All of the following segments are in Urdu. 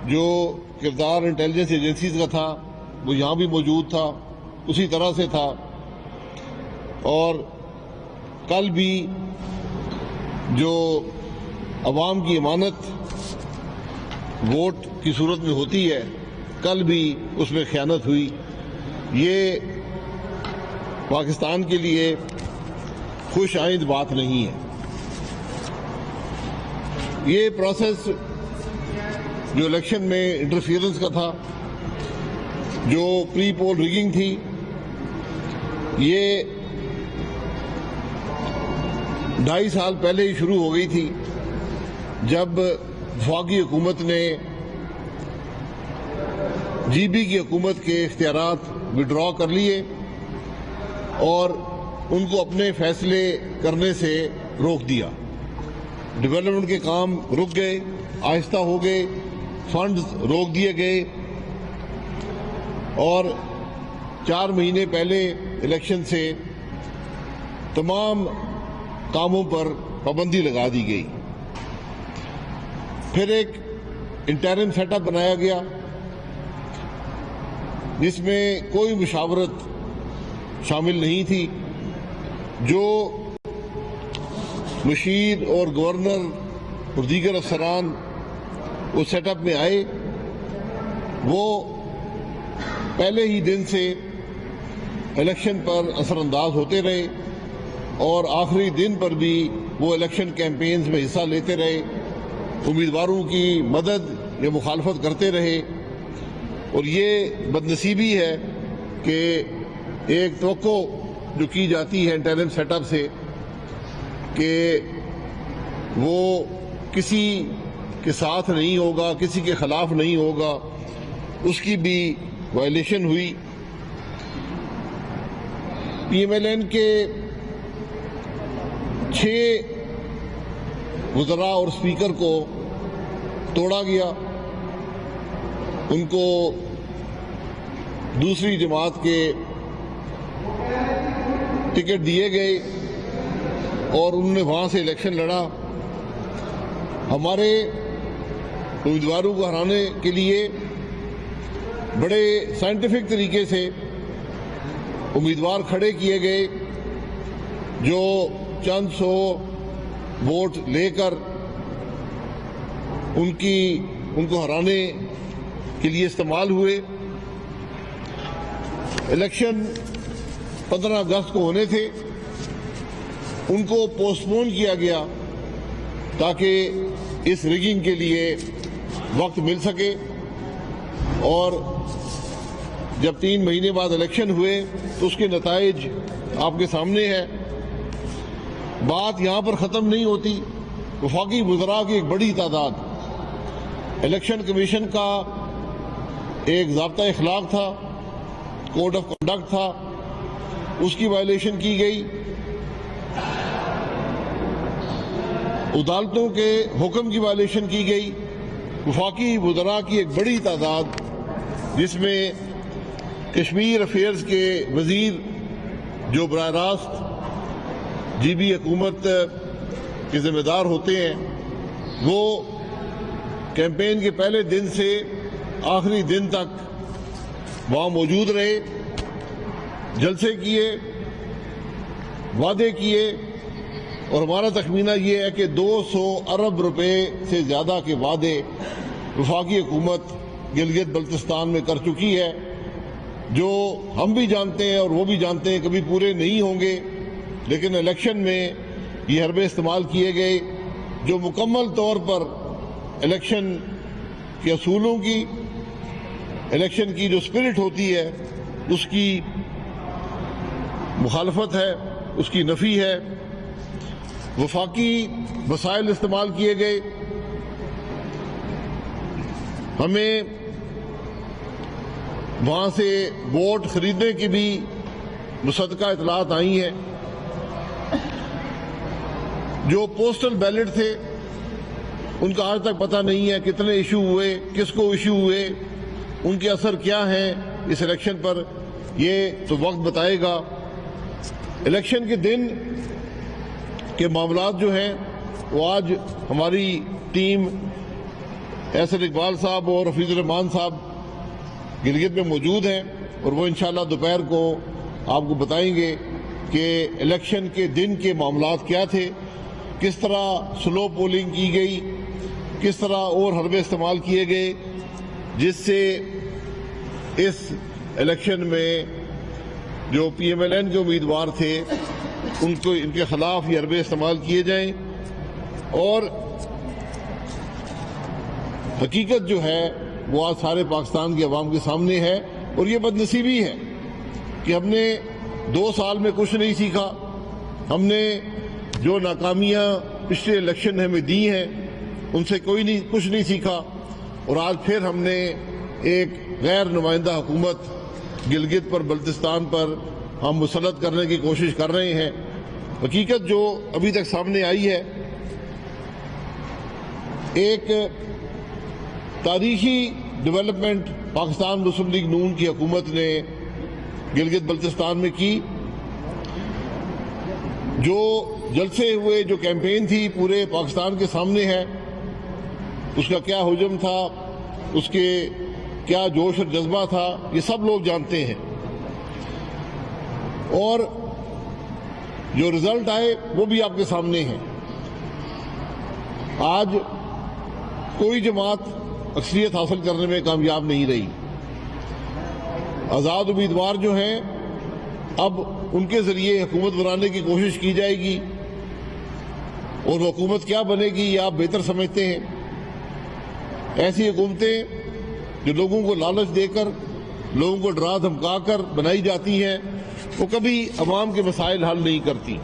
جو کردار انٹیلیجنس ایجنسیز کا تھا وہ یہاں بھی موجود تھا، اسی طرح سے تھا، اور کل بھی جو عوام کی امانت ووٹ کی صورت میں ہوتی ہے، کل بھی اس میں خیانت ہوئی۔ یہ پاکستان کے لیے خوش آئند بات نہیں ہے۔ یہ پروسیس جو الیکشن میں انٹرفیئرنس کا تھا، جو پری پول ریگنگ تھی، یہ 2.5 سال پہلے ہی شروع ہو گئی تھی، جب وفاقی حکومت نے جی بی کی حکومت کے اختیارات وڈرا کر لیے اور ان کو اپنے فیصلے کرنے سے روک دیا۔ ڈیولپمنٹ کے کام رک گئے، آہستہ ہو گئے، فنڈز روک دیے گئے، اور 4 مہینے پہلے الیکشن سے تمام کاموں پر پابندی لگا دی گئی۔ پھر ایک انٹرم سیٹ اپ بنایا گیا جس میں کوئی مشاورت شامل نہیں تھی۔ جو مشیر اور گورنر اور دیگر افسران اس سیٹ اپ میں آئے، وہ پہلے ہی دن سے الیکشن پر اثر انداز ہوتے رہے اور آخری دن پر بھی وہ الیکشن کیمپینز میں حصہ لیتے رہے، امیدواروں کی مدد یا مخالفت کرتے رہے۔ اور یہ بدنصیبی ہے کہ ایک توقع جو کی جاتی ہے انٹرم سیٹ اپ سے کہ وہ کسی کے ساتھ نہیں ہوگا، کسی کے خلاف نہیں ہوگا، اس کی بھی وائلیشن ہوئی۔ پی ایم ایل این کے 6 وزراء اور اسپیکر کو توڑا گیا، ان کو دوسری جماعت کے ٹکٹ دیے گئے اور انہوں نے وہاں سے الیکشن لڑا۔ ہمارے امیدواروں کو ہرانے کے لیے بڑے سائنٹیفک طریقے سے امیدوار کھڑے کیے گئے جو چند سو ووٹ لے کر ان کو ہرانے کے لیے استعمال ہوئے۔ الیکشن 15 اگست کو ہونے تھے، ان کو پوسٹ پون کیا گیا تاکہ اس ریگنگ کے لیے وقت مل سکے، اور جب 3 مہینے بعد الیکشن ہوئے تو اس کے نتائج آپ کے سامنے ہیں۔ بات یہاں پر ختم نہیں ہوتی۔ وفاقی وزراء کی ایک بڑی تعداد، الیکشن کمیشن کا ایک ضابطہ اخلاق تھا، کوڈ آف کنڈکٹ تھا، اس کی وائلیشن کی گئی۔ عدالتوں کے حکم کی وائلیشن کی گئی۔ وفاقی وزراء کی ایک بڑی تعداد، جس میں کشمیر افیئرز کے وزیر جو براہ راست جی بی حکومت کے ذمہ دار ہوتے ہیں، وہ کیمپین کے پہلے دن سے آخری دن تک وہاں موجود رہے، جلسے کیے، وعدے کیے، اور ہمارا تخمینہ یہ ہے کہ 200 ارب روپے سے زیادہ کے وعدے وفاقی حکومت گلگت بلتستان میں کر چکی ہے، جو ہم بھی جانتے ہیں اور وہ بھی جانتے ہیں کبھی پورے نہیں ہوں گے، لیکن الیکشن میں یہ حربے استعمال کیے گئے جو مکمل طور پر الیکشن کے اصولوں کی، الیکشن کی جو اسپرٹ ہوتی ہے اس کی مخالفت ہے، اس کی نفی ہے۔ وفاقی وسائل استعمال کیے گئے۔ ہمیں وہاں سے ووٹ خریدنے کی بھی مصدقہ اطلاعات آئی ہیں۔ جو پوسٹل بیلٹ تھے ان کا آج تک پتہ نہیں ہے کتنے ایشو ہوئے، کس کو ایشو ہوئے، ان کے اثر کیا ہیں اس الیکشن پر، یہ تو وقت بتائے گا۔ الیکشن کے دن کے معاملات جو ہیں وہ آج ہماری ٹیم احسن اقبال صاحب اور حفیظ الرحمان صاحب گلگت میں موجود ہیں اور وہ انشاءاللہ دوپہر کو آپ کو بتائیں گے کہ الیکشن کے دن کے معاملات کیا تھے، کس طرح سلو پولنگ کی گئی، کس طرح اور حربے استعمال کیے گئے جس سے اس الیکشن میں جو پی ایم ایل این کے امیدوار تھے ان کے خلاف یہ حربے استعمال کیے جائیں۔ اور حقیقت جو ہے وہ آج سارے پاکستان کی عوام کے سامنے ہے، اور یہ بدنصیبی ہے کہ ہم نے 2 سال میں کچھ نہیں سیکھا۔ ہم نے جو ناکامیاں پچھلے الیکشن ہمیں دی ہیں ان سے کچھ نہیں سیکھا، اور آج پھر ہم نے ایک غیر نمائندہ حکومت گلگت پر، بلتستان پر ہم مسلط کرنے کی کوشش کر رہے ہیں۔ حقیقت جو ابھی تک سامنے آئی ہے، ایک تاریخی ڈیولپمنٹ پاکستان مسلم لیگ نون کی حکومت نے گلگت بلتستان میں کی۔ جو جلسے ہوئے، جو کیمپین تھی پورے پاکستان کے سامنے ہے، اس کا کیا حجم تھا، اس کے کیا جوش اور جذبہ تھا، یہ سب لوگ جانتے ہیں۔ اور جو رزلٹ آئے وہ بھی آپ کے سامنے ہیں۔ آج کوئی جماعت اکثریت حاصل کرنے میں کامیاب نہیں رہی۔ آزاد امیدوار جو ہیں اب ان کے ذریعے حکومت بنانے کی کوشش کی جائے گی، اور وہ حکومت کیا بنے گی یہ آپ بہتر سمجھتے ہیں۔ ایسی حکومتیں جو لوگوں کو لالچ دے کر، لوگوں کو ڈرا دھمکا کر بنائی جاتی ہیں، وہ کبھی عوام کے مسائل حل نہیں کرتی۔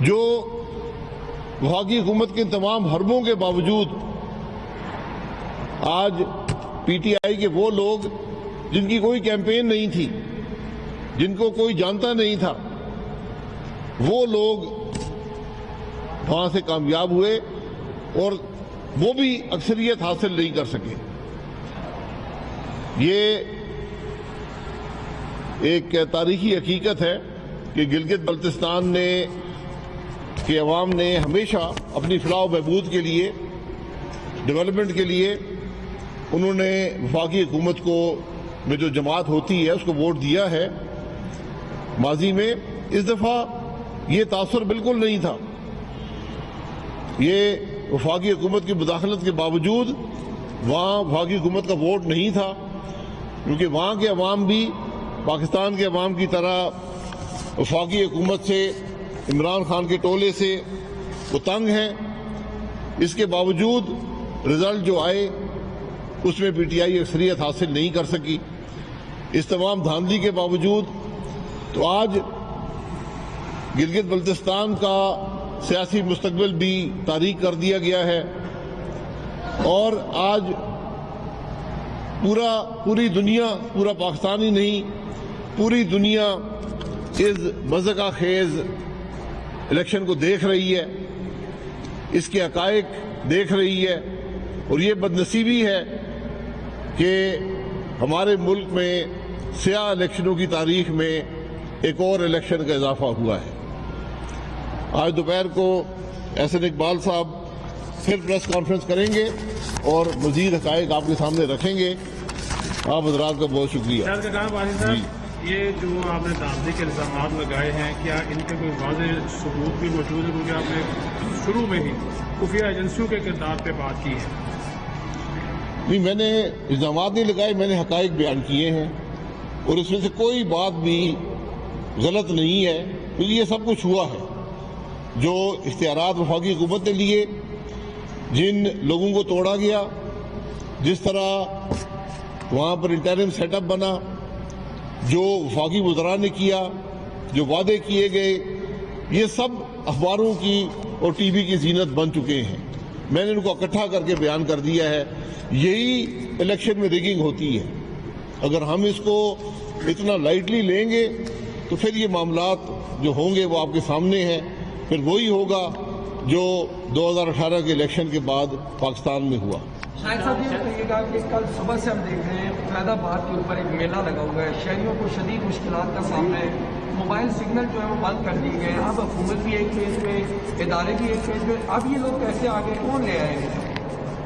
جو وفاقی حکومت کے تمام حربوں کے باوجود آج پی ٹی آئی کے وہ لوگ جن کی کوئی کیمپین نہیں تھی، جن کو کوئی جانتا نہیں تھا، وہ لوگ وہاں سے کامیاب ہوئے، اور وہ بھی اکثریت حاصل نہیں کر سکے۔ یہ ایک تاریخی حقیقت ہے کہ گلگت بلتستان کے عوام نے ہمیشہ اپنی فلاح و بہبود کے لیے، ڈیولپمنٹ کے لیے، انہوں نے وفاقی حکومت کو میں جو جماعت ہوتی ہے اس کو ووٹ دیا ہے ماضی میں۔ اس دفعہ یہ تاثر بالکل نہیں تھا۔ یہ وفاقی حکومت کی مداخلت کے باوجود وہاں وفاقی حکومت کا ووٹ نہیں تھا، کیونکہ وہاں کے عوام بھی پاکستان کے عوام کی طرح وفاقی حکومت سے، عمران خان کے ٹولے سے وہ تنگ ہیں۔ اس کے باوجود رزلٹ جو آئے اس میں پی ٹی آئی اکثریت حاصل نہیں کر سکی۔ اس تمام دھاندلی کے باوجود تو آج گلگت بلتستان کا سیاسی مستقبل بھی تاریک کر دیا گیا ہے، اور آج پوری دنیا، پورا پاکستان ہی نہیں، پوری دنیا اس مذہقہ خیز الیکشن کو دیکھ رہی ہے، اس کے حقائق دیکھ رہی ہے۔ اور یہ بدنصیبی ہے کہ ہمارے ملک میں سیاہ الیکشنوں کی تاریخ میں ایک اور الیکشن کا اضافہ ہوا ہے۔ آج دوپہر کو احسن اقبال صاحب پھر پریس کانفرنس کریں گے اور مزید حقائق آپ کے سامنے رکھیں گے۔ آپ حضرات کا بہت شکریہ۔ یہ جو آپ نے دھاندلی کے الزامات لگائے ہیں، کیا ان کے کوئی واضح ثبوت بھی موجود ہے؟ کیونکہ آپ نے شروع میں ہی خفیہ ایجنسیوں کے کردار پہ بات کی ہے۔ نہیں، میں نے الزامات نہیں لگائے، میں نے حقائق بیان کیے ہیں، اور اس میں سے کوئی بات بھی غلط نہیں ہے، کیونکہ یہ سب کچھ ہوا ہے۔ جو اختیارات وفاقی حکومت نے لیے، جن لوگوں کو توڑا گیا، جس طرح وہاں پر انٹرم سیٹ اپ بنا، جو وفاقی وزراء نے کیا، جو وعدے کیے گئے، یہ سب اخباروں کی اور ٹی وی کی زینت بن چکے ہیں۔ میں نے ان کو اکٹھا کر کے بیان کر دیا ہے۔ یہی الیکشن میں ریگنگ ہوتی ہے۔ اگر ہم اس کو اتنا لائٹلی لیں گے تو پھر یہ معاملات جو ہوں گے وہ آپ کے سامنے ہیں۔ پھر وہی ہوگا جو 2018 کے الیکشن کے بعد پاکستان میں ہوا۔ شاہد صاحب یہ بتائیے گا کہ کل صبح سے ہم دیکھ رہے ہیں فیض آباد کے اوپر ایک میلہ لگا ہوا ہے، شہریوں کو شدید مشکلات کا سامنا ہے، موبائل سگنل جو ہے وہ بند کر دیے گئے. اب حکومت بھی ایک فیز میں, ادارے بھی ایک فیز میں, اب یہ لوگ کیسے آگے, کون لے آئے ہیں؟